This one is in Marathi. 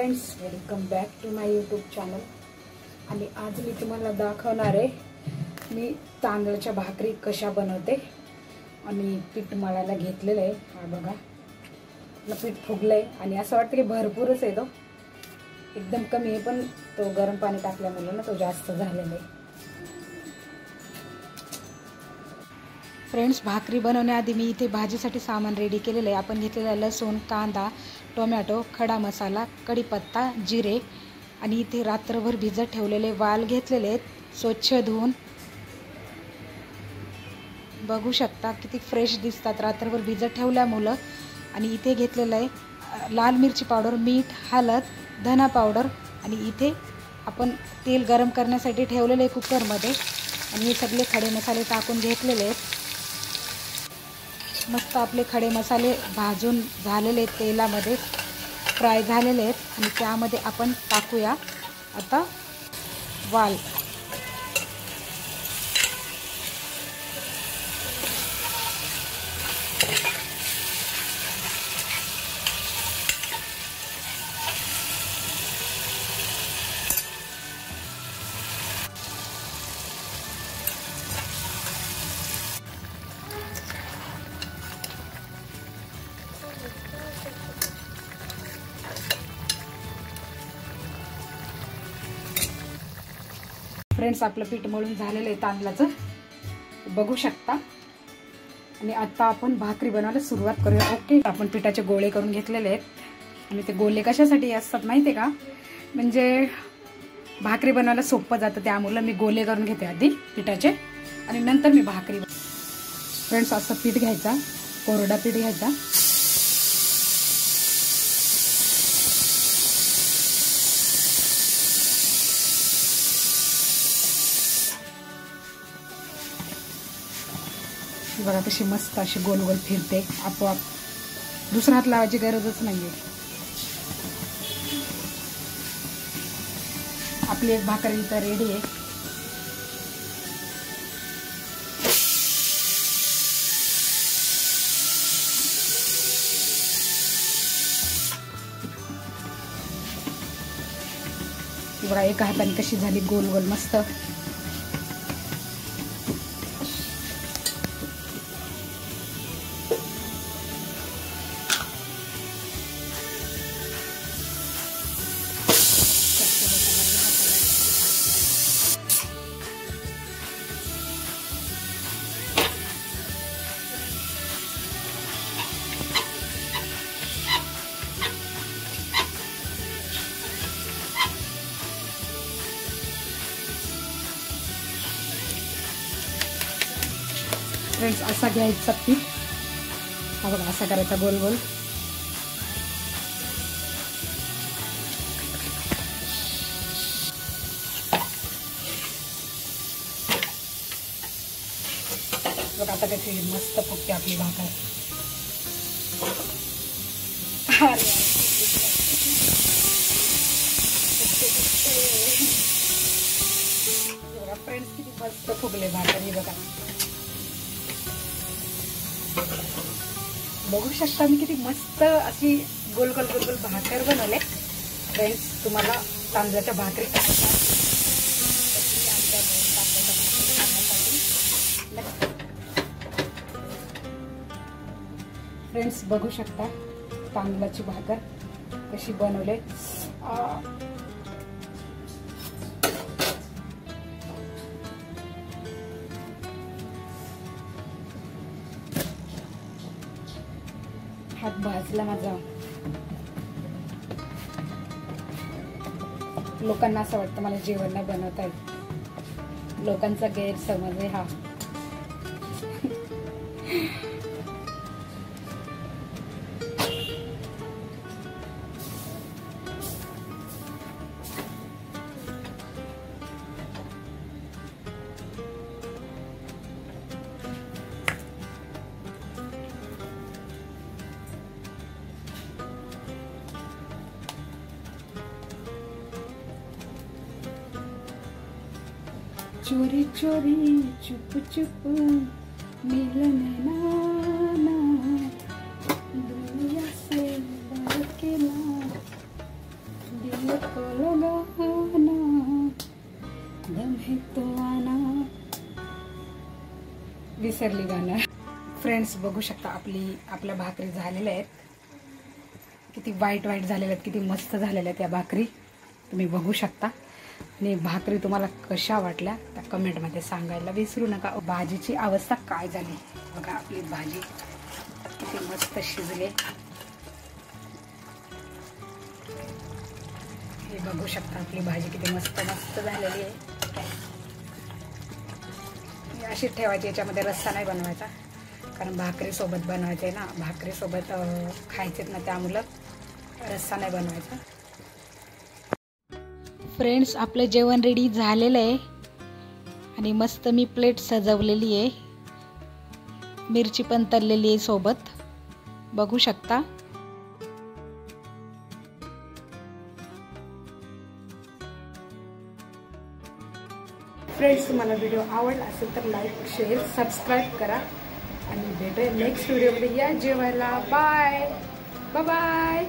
Friends, welcome back to my YouTube channel. आणि आज मी तुम्हाला दाखवणार आहे मी तांदळाच्या भाकरी कशा बनवते। आणि पीठ मळायला घेतलेलं आहे। हा बघा, आपलं पीठ फुगलंय आणि असं वाटतं की भरपूरच आहे, तो एकदम कमी आहे, पण तो गरम पाणी टाकल्यामुळे ना तो जास्त झालेला आहे। फ्रेंड्स, भाकरी बनवण्याआधी मी इथे भाजीसाठी सामान रेडी केलेलं आहे। आपण घेतलेला आहे लसूण, कांदा, टोमॅटो, खडा मसाला, कढीपत्ता, जिरे आणि इथे रात्रभर भिजत ठेवलेले वाल घेतलेले आहेत, स्वच्छ धुवून। बघू शकता किती फ्रेश दिसतात रात्रभर भिजत ठेवल्यामुळे। आणि इथे घेतलेलं आहे लाल मिरची पावडर, मीठ, हळद, धना पावडर आणि इथे आपण तेल गरम करण्यासाठी ठेवलेले आहे कुकरमध्ये। आणि हे सगळे खडे मसाले टाकून घेतलेले आहेत। मस्त आपले खडे मसाले भाजून झालेले तेलामध्ये फ्राय झालेले आहेत। आणि त्यामध्ये आपण टाकूया आता वाल। फ्रेंड्स, आपलं पीठ मळून झालेलं आहे तांदळाचं, बघू शकता। आणि आता आपण भाकरी बनवायला सुरुवात करूया। ओके, आपण पिठाचे गोळे करून घेतलेले आहेत। आणि ते गोळे कशासाठी असतात माहिती आहे का? म्हणजे भाकरी बनवायला सोपं जातं, त्यामुळे मी गोळे करून घेते आधी पिठाचे आणि नंतर मी भाकरी। फ्रेंड्स, असं पीठ घ्यायचा, कोरडा पीठ घ्यायचा। बघा कशी मस्त अशी गोल गोल फिरते आपोआप, दुसरा हात लावायची गरजच नाहीये। आपली एक भाकरी तर रेडी आहे। बघा एका हाताने कशी झाली गोल गोल मस्त। फ्रेंड्स, असा घ्यायचा पीठ, हा बघा असा करायचा गोल गोल। बघा आता कशी मस्त फुगते आपली भाकर। बघा फ्रेंड्स, किती मस्त फुगले भाकर, हे बघा बघू शकता मी किती मस्त अशी गोल गोल गोल गोल भाकर बनवले। फ्रेंड्स, तुम्हाला तांदळाच्या भाकरी फ्रेंड्स बघू शकता तांदळाची भाकर कशी बनवले। हात भाजला माझा। लोकांना असं वाटतं मला जेवण नाही बनवता येत, लोकांचा गैरसमज आहे हा। चोरी चोरी चुप चुप मिलन ना दुनिया से बढ़ के ना दिल को लगाना दम है तो आना. विसरली गाणं. फ्रेंड्स बघू शकता आपल्या भाकरी झालेल्या आहेत. किती वाईट झालेल्या आहेत, किती मस्त झालेल्या आहेत या भाकरी तुम्ही बघू शकता. आणि भाकरी तुम्हाला कशा वाटल्या त्या कमेंटमध्ये सांगायला विसरू नका. भाजीची अवस्था काय झाली बघा. आपली भाजी किती मस्त शिजले हे बघू शकता. आपली भाजी किती मस्त झालेली आहे. अशी ठेवायची, याच्यामध्ये रस्सा नाही बनवायचा कारण भाकरीसोबत बनवायचे ना, भाकरीसोबत खायचेत ना, त्यामुळं रस्सा नाही बनवायचा. फ्रेंड्स आपलं जेवण रेडी झालेलं आहे आणि मस्त मी प्लेट सजवलेली आहे. मिरची पण तळलेली आहे सोबत बघू शकता. फ्रेंड्स तुम्हाला व्हिडिओ आवडला असेल तर लाईक शेअर सबस्क्राईब करा आणि भेटूया नेक्स्ट व्हिडिओमध्ये. या जेवायला. Bye bye.